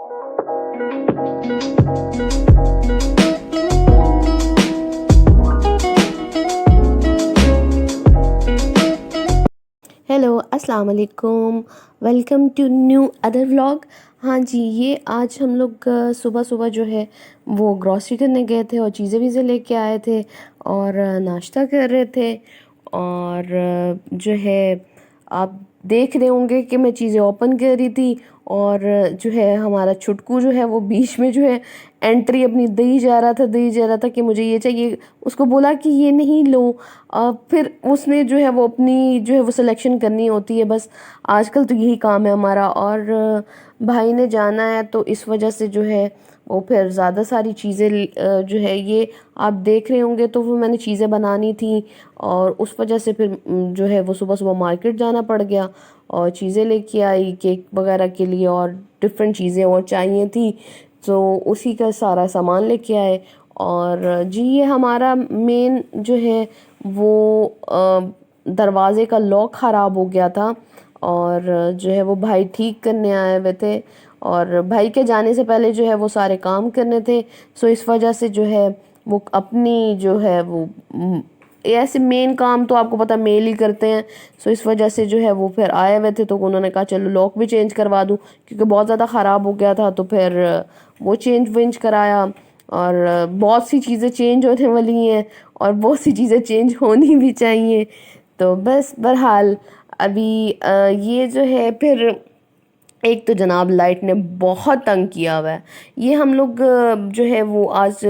Hello, अस्सलाम वालेकुम। Welcome to new other vlog. हाँ जी, ये आज हम लोग सुबह-सुबह जो है वो ग्रॉसरी करने गए थे और चीज़ें-वीज़ें लेके आए थे और नाश्ता कर रहे थे और जो है आप देख रहे होंगे कि मैं चीज़ें ओपन कर रही थी और जो है हमारा छुटकू जो है वो बीच में जो है एंट्री अपनी दी जा रहा था कि मुझे ये चाहिए। उसको बोला कि ये नहीं लो। फिर उसने जो है वो अपनी जो है वो सिलेक्शन करनी होती है बस। आजकल तो यही काम है हमारा और भाई ने जाना है तो इस वजह से जो है वो फिर ज़्यादा सारी चीज़ें जो है ये आप देख रहे होंगे तो वो मैंने चीज़ें बनानी थी और उस वजह से फिर जो है वो सुबह-सुबह मार्केट जाना पड़ गया और चीज़ें लेके आई केक वगैरह के लिए और डिफरेंट चीज़ें और चाहिए थी तो उसी का सारा सामान लेके आए। और जी ये हमारा मेन जो है वो दरवाज़े का लॉक ख़राब हो गया था और जो है वो भाई ठीक करने आए हुए थे और भाई के जाने से पहले जो है वो सारे काम करने थे। सो इस वजह से जो है वो अपनी जो है वो ऐसे मेन काम तो आपको पता मेल ही करते हैं। सो इस वजह से जो है वो फिर आए हुए थे तो उन्होंने कहा चलो लॉक भी चेंज करवा दूँ क्योंकि बहुत ज़्यादा ख़राब हो गया था तो फिर वो चेंज वेंज कराया और बहुत सी चीज़ें चेंज होने वाली हैं और बहुत सी चीज़ें चेंज होनी भी चाहिए। तो बस बहरहाल अभी ये जो है फिर एक तो जनाब लाइट ने बहुत तंग किया हुआ है। ये हम लोग जो है वो आज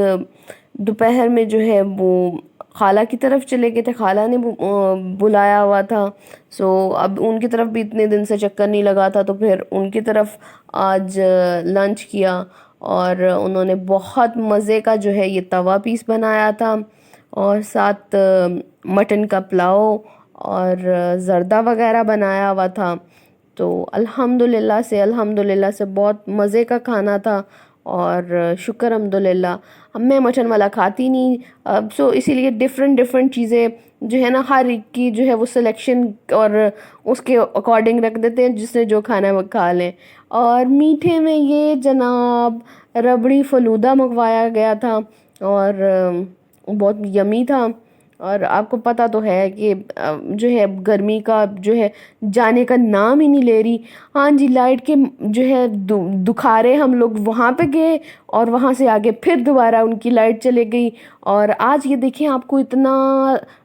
दोपहर में जो है वो खाला की तरफ चले गए थे। खाला ने बुलाया हुआ था। सो अब उनकी तरफ भी इतने दिन से चक्कर नहीं लगा था तो फिर उनकी तरफ आज लंच किया और उन्होंने बहुत मज़े का जो है ये तवा पीस बनाया था और साथ मटन का पुलाव और ज़र्दा वगैरह बनाया हुआ था। तो अल्हम्दुलिल्लाह से बहुत मज़े का खाना था और शुक्र अल्हम्दुलिल्लाह। अब मैं मटन वाला खाती नहीं अब सो इसीलिए डिफरेंट डिफरेंट चीज़ें जो है ना हर एक की जो है वो सिलेक्शन और उसके अकॉर्डिंग रख देते हैं जिसने जो खाना है वो खा लें। और मीठे में ये जनाब रबड़ी फ़लूदा मंगवाया गया था और बहुत यमी था। और आपको पता तो है कि जो है गर्मी का जो है जाने का नाम ही नहीं ले रही। हाँ जी लाइट के जो है दुखारे हम लोग वहाँ पे गए और वहाँ से आगे फिर दोबारा उनकी लाइट चले गई। और आज ये देखें आपको इतना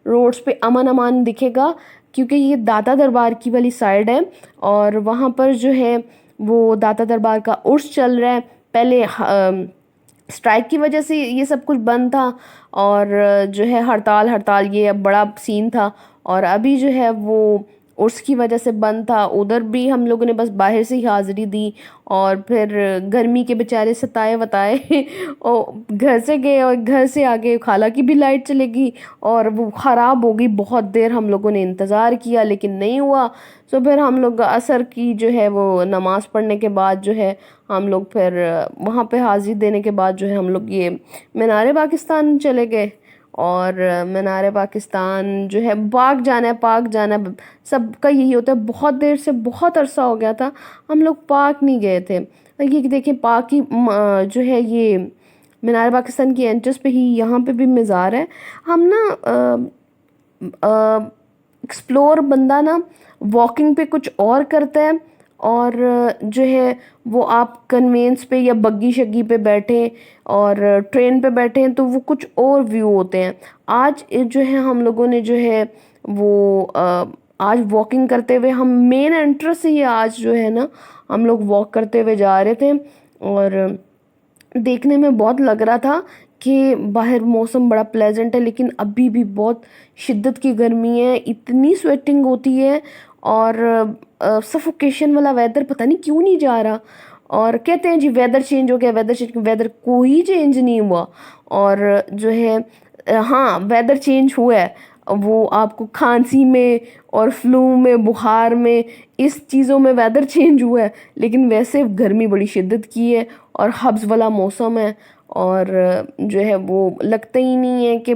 रोड्स पे अमन अमान दिखेगा क्योंकि ये दाता दरबार की वाली साइड है और वहाँ पर जो है वो दाता दरबार का उर्स चल रहा है। पहले स्ट्राइक की वजह से ये सब कुछ बंद था और जो है हड़ताल हड़ताल ये अब बड़ा सीन था और अभी जो है वो उसकी वजह से बंद था। उधर भी हम लोगों ने बस बाहर से ही हाज़िरी दी और फिर गर्मी के बेचारे सताए वताए और घर से गए और घर से आगे खाला की भी लाइट चलेगी और वो ख़राब हो गई। बहुत देर हम लोगों ने इंतज़ार किया लेकिन नहीं हुआ। तो फिर हम लोग असर की जो है वो नमाज़ पढ़ने के बाद जो है हम लोग फिर वहाँ पे हाज़िरी देने के बाद जो है हम लोग ये मीनार पाकिस्तान चले गए। और मीनार पाकिस्तान जो है पाक जाना है सबका यही होता है। बहुत देर से बहुत अरसा हो गया था हम लोग पाक नहीं गए थे। ये देखिए पाक की जो है ये मीनार पाकिस्तान की एंट्रेंस पे ही यहाँ पे भी मज़ार है। हम ना एक्सप्लोर बंदा ना वॉकिंग पे कुछ और करता है और जो है वो आप कन्वेंस पे या बग्गी शग्गी पे बैठे और ट्रेन पे बैठे हैं तो वो कुछ और व्यू होते हैं। आज जो है हम लोगों ने जो है वो आज वॉकिंग करते हुए हम मेन एंट्रेंस से ही आज जो है ना हम लोग वॉक करते हुए जा रहे थे और देखने में बहुत लग रहा था कि बाहर मौसम बड़ा प्लेजेंट है लेकिन अभी भी बहुत शिद्दत की गर्मी है। इतनी स्वेटिंग होती है और सफोकेशन वाला वेदर पता नहीं क्यों नहीं जा रहा। और कहते हैं जी वेदर चेंज हो गया वेदर कोई चेंज नहीं हुआ। और जो है हाँ वेदर चेंज हुआ है वो आपको खांसी में और फ्लू में बुखार में इस चीज़ों में वेदर चेंज हुआ है लेकिन वैसे गर्मी बड़ी शिद्दत की है और हब्स वाला मौसम है। और जो है वो लगता ही नहीं है कि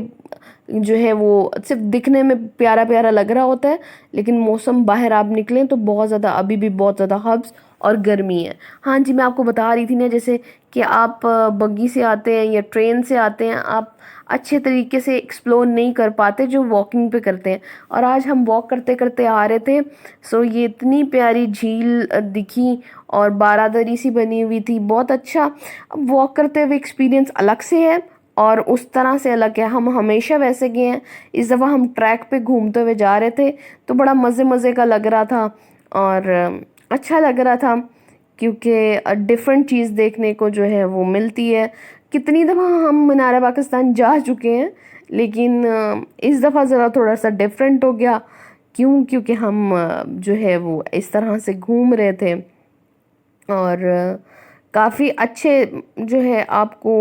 जो है वो सिर्फ दिखने में प्यारा प्यारा लग रहा होता है लेकिन मौसम बाहर आप निकलें तो बहुत ज़्यादा अभी भी बहुत ज़्यादा हब्स और गर्मी है। हाँ जी, मैं आपको बता रही थी ना, जैसे कि आप बग्गी से आते हैं या ट्रेन से आते हैं, आप अच्छे तरीके से एक्सप्लोर नहीं कर पाते जो वॉकिंग पे करते हैं। और आज हम वॉक करते करते आ रहे थे, सो ये इतनी प्यारी झील दिखी और बारादरी सी बनी हुई थी, बहुत अच्छा। अब वॉक करते हुए एक्सपीरियंस अलग से है और उस तरह से अलग है। हम हमेशा वैसे गए हैं, इस दफ़ा हम ट्रैक पे घूमते हुए जा रहे थे तो बड़ा मज़े मज़े का लग रहा था और अच्छा लग रहा था, क्योंकि डिफरेंट चीज़ देखने को जो है वो मिलती है। कितनी दफ़ा हम मीनार पाकिस्तान जा चुके हैं, लेकिन इस दफ़ा ज़रा थोड़ा सा डिफरेंट हो गया। क्यों? क्योंकि हम जो है वो इस तरह से घूम रहे थे और काफ़ी अच्छे जो है आपको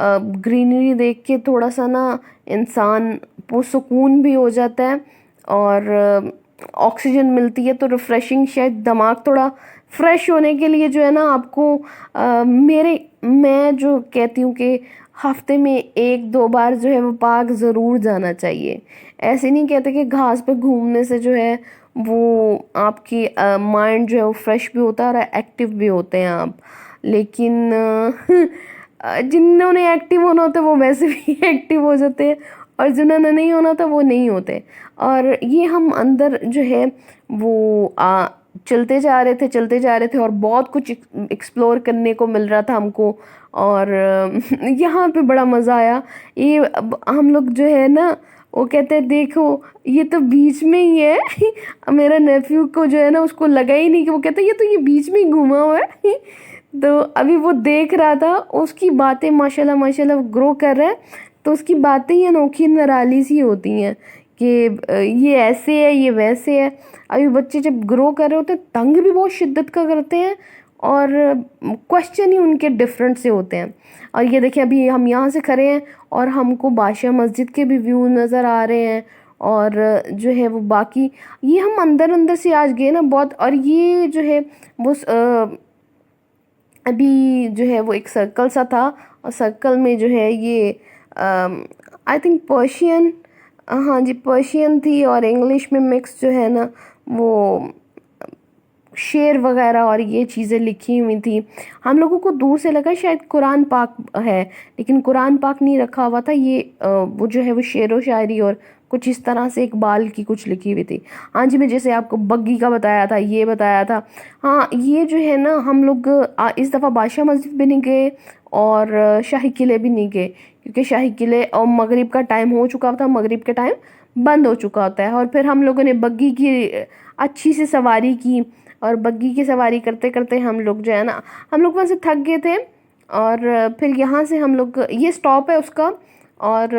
ग्रीनरी देख के थोड़ा सा ना इंसान पुरसुकून भी हो जाता है और ऑक्सीजन मिलती है तो रिफ़्रेशिंग, शायद दिमाग थोड़ा फ्रेश होने के लिए जो है ना आपको मैं जो कहती हूँ कि हफ्ते में 1-2 बार जो है वो पार्क ज़रूर जाना चाहिए। ऐसे नहीं कहते कि घास पे घूमने से जो है वो आपकी माइंड जो है वो फ्रेश भी होता है और एक्टिव भी होते हैं आप, लेकिन जिन्होंने एक्टिव होना होता है वो वैसे भी एक्टिव हो जाते हैं और जिन्होंने नहीं होना था वो नहीं होते। और ये हम अंदर जो है वो चलते जा रहे थे और बहुत कुछ एक्सप्लोर करने को मिल रहा था हमको और यहाँ पे बड़ा मज़ा आया। ये अब हम लोग जो है ना वो कहते हैं देखो ये तो बीच में ही है मेरा नेफ्यू को जो है ना उसको लगा ही नहीं, कि वो कहते हैं ये बीच में ही घूमा हुआ है तो अभी वो देख रहा था, उसकी बातें माशाल्लाह माशाल्लाह ग्रो कर रहा है, तो उसकी बातें ही अनोखी निराली सी होती हैं कि ये ऐसे है ये वैसे है। अभी बच्चे जब ग्रो कर रहे होते हैं तंग भी बहुत शिद्दत का करते हैं और क्वेश्चन ही उनके डिफरेंट से होते हैं। और ये देखिए अभी हम यहाँ से खड़े हैं और हमको बादशाह मस्जिद के भी व्यू नज़र आ रहे हैं और जो है वो बाकी ये हम अंदर अंदर से आज गए ना बहुत। और ये जो है वो अभी जो है वो एक सर्कल सा था और सर्कल में जो है ये आई थिंक पर्शियन, हाँ जी पर्शियन थी और इंग्लिश में मिक्स जो है ना वो शेर वगैरह और ये चीज़ें लिखी हुई थी। हम लोगों को दूर से लगा शायद कुरान पाक है, लेकिन कुरान पाक नहीं रखा हुआ था, ये वो जो है वो शेर व शायरी और कुछ इस तरह से इकबाल की कुछ लिखी हुई थी। हाँ जी, मैं जैसे आपको बग्गी का बताया था, ये बताया था। हाँ ये जो है ना हम लोग इस दफ़ा बादशाह मस्जिद भी नहीं गए और शाही किले भी नहीं गए, क्योंकि शाही किले और मगरिब का टाइम हो चुका था, मगरिब के टाइम बंद हो चुका होता है। और फिर हम लोगों ने बग्गी की अच्छी सी सवारी की और बग्गी की सवारी करते करते हम लोग जो है ना हम लोग वहाँ से थक गए थे और फिर यहाँ से हम लोग, ये स्टॉप है उसका और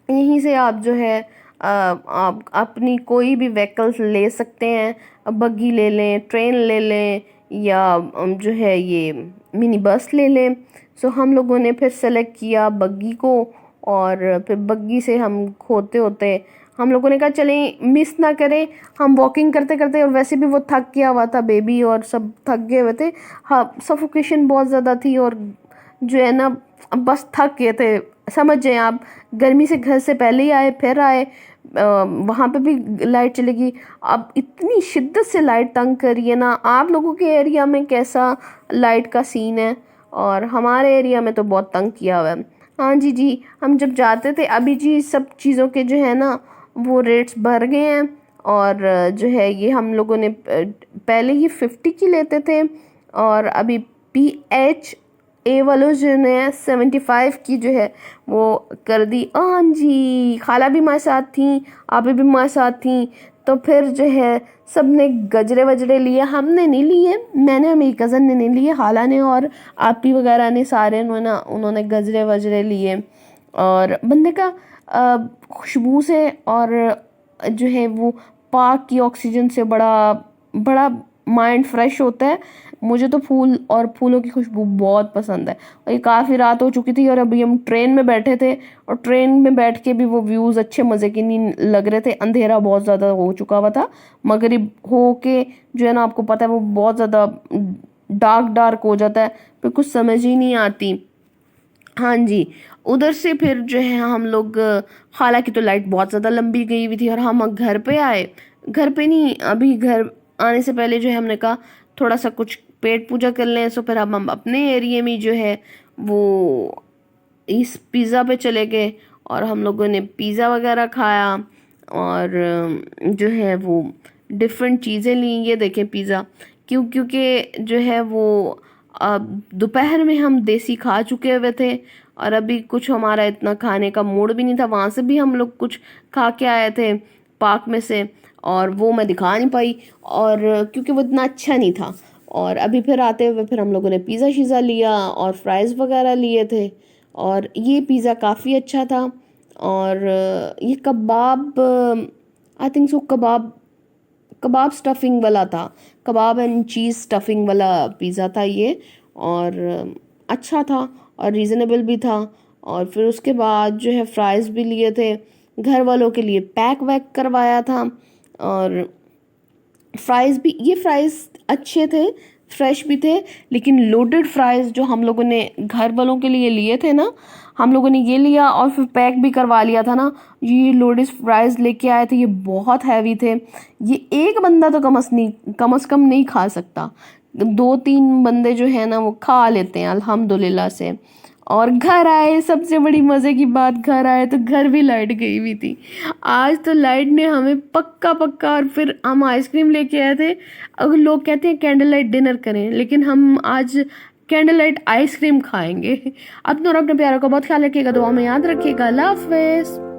यहीं से आप जो है आप अपनी कोई भी व्हीकल्स ले सकते हैं, बग्गी ले लें, ट्रेन ले लें या जो है ये मिनी बस ले लें। सो हम लोगों ने फिर सेलेक्ट किया बग्गी को और फिर बग्गी से हम होते होते हम लोगों ने कहा चलें मिस ना करें, हम वॉकिंग करते करते, और वैसे भी वो थक गया हुआ था, बेबी और सब थक गए हुए थे। हाँ सफोकेशन बहुत ज़्यादा थी और जो है ना बस थक गए थे, समझ जाए आप। गर्मी से घर से पहले ही आए, फिर आए, वहाँ पे भी लाइट चलेगी। अब इतनी शिद्दत से लाइट तंग करी है ना। आप लोगों के एरिया में कैसा लाइट का सीन है? और हमारे एरिया में तो बहुत तंग किया हुआ है। हाँ जी जी, हम जब जाते थे अभी जी सब चीज़ों के जो है ना वो रेट्स बढ़ गए हैं और जो है ये हम लोगों ने पहले ये 50 की लेते थे और अभी PH वालों जो ने 75 की जो है वो कर दी। हाँ जी, खाला भी हमारे साथ थी, आप भी हमारे साथ थी, तो फिर जो है सब ने गजरे वजरे लिए, हमने नहीं लिए, मैंने और मेरी कज़न ने नहीं लिए, खाला ने और आपी वगैरह ने सारे उन्होंने गजरे वजरे लिए। और बंदे का खुशबू से और जो है वो पार्क की ऑक्सीजन से बड़ा बड़ा माइंड फ्रेश होता है। मुझे तो फूल और फूलों की खुशबू बहुत पसंद है। और ये काफ़ी रात हो चुकी थी और अभी हम ट्रेन में बैठे थे और ट्रेन में बैठ के भी वो व्यूज़ अच्छे मज़े के नहीं लग रहे थे, अंधेरा बहुत ज़्यादा हो चुका हुआ था, मगरिब हो के जो है ना आपको पता है वो बहुत ज़्यादा डार्क डार्क हो जाता है, फिर कुछ समझ ही नहीं आती। हाँ जी, उधर से फिर जो है हम लोग, हालांकि तो लाइट बहुत ज़्यादा लंबी गई हुई थी और हम घर पे आए, घर पे नहीं, अभी घर आने से पहले जो है हमने कहा थोड़ा सा कुछ पेट पूजा कर लें। सो फिर हम अपने एरिया में जो है वो इस पिज़्ज़ा पे चले गए और हम लोगों ने पिज़्ज़ा वगैरह खाया और जो है वो डिफरेंट चीज़ें ली। ये देखें पिज़्ज़ा, क्योंकि जो है वो दोपहर में हम देसी खा चुके हुए थे और अभी कुछ हमारा इतना खाने का मूड भी नहीं था। वहाँ से भी हम लोग कुछ खा के आए थे पार्क में से, और वो मैं दिखा नहीं पाई और क्योंकि वो इतना अच्छा नहीं था। और अभी फिर आते हुए फिर हम लोगों ने पिज़्ज़ा शीज़ा लिया और फ्राइज़ वगैरह लिए थे और ये पिज़्ज़ा काफ़ी अच्छा था। और ये कबाब, I think so kebab stuffing वाला था, कबाब एंड चीज़ स्टफिंग वाला पिज़्ज़ा था ये। और अच्छा था और रीज़नेबल भी था। और फिर उसके बाद जो है फ्राइज़ भी लिए थे, घर वालों के लिए पैक वैक करवाया था। और फ्राइज़ भी, ये फ्राइज़ अच्छे थे, फ्रेश भी थे, लेकिन लोडेड फ्राइज़ जो हम लोगों ने घर वालों के लिए लिए थे ना, हम लोगों ने ये लिया और फिर पैक भी करवा लिया था ना। ये लोडेड फ्राइज़ लेके आए थे, ये बहुत हैवी थे। ये एक बंदा तो कम से कम नहीं खा सकता, 2-3 बंदे जो है ना वो खा लेते हैं अल्हम्दुलिल्लाह से। और घर आए, सबसे बड़ी मज़े की बात, घर आए तो घर भी लाइट गई हुई थी। आज तो लाइट ने हमें पक्का पक्का, और फिर हम आइसक्रीम लेके आए थे। अगर लोग कहते हैं कैंडल लाइट डिनर करें, लेकिन हम आज कैंडल लाइट आइसक्रीम खाएंगे। अपना और अपने प्यारों का बहुत ख्याल रखिएगा, दुआ में याद रखिएगा। अल्लाह हाफिज़।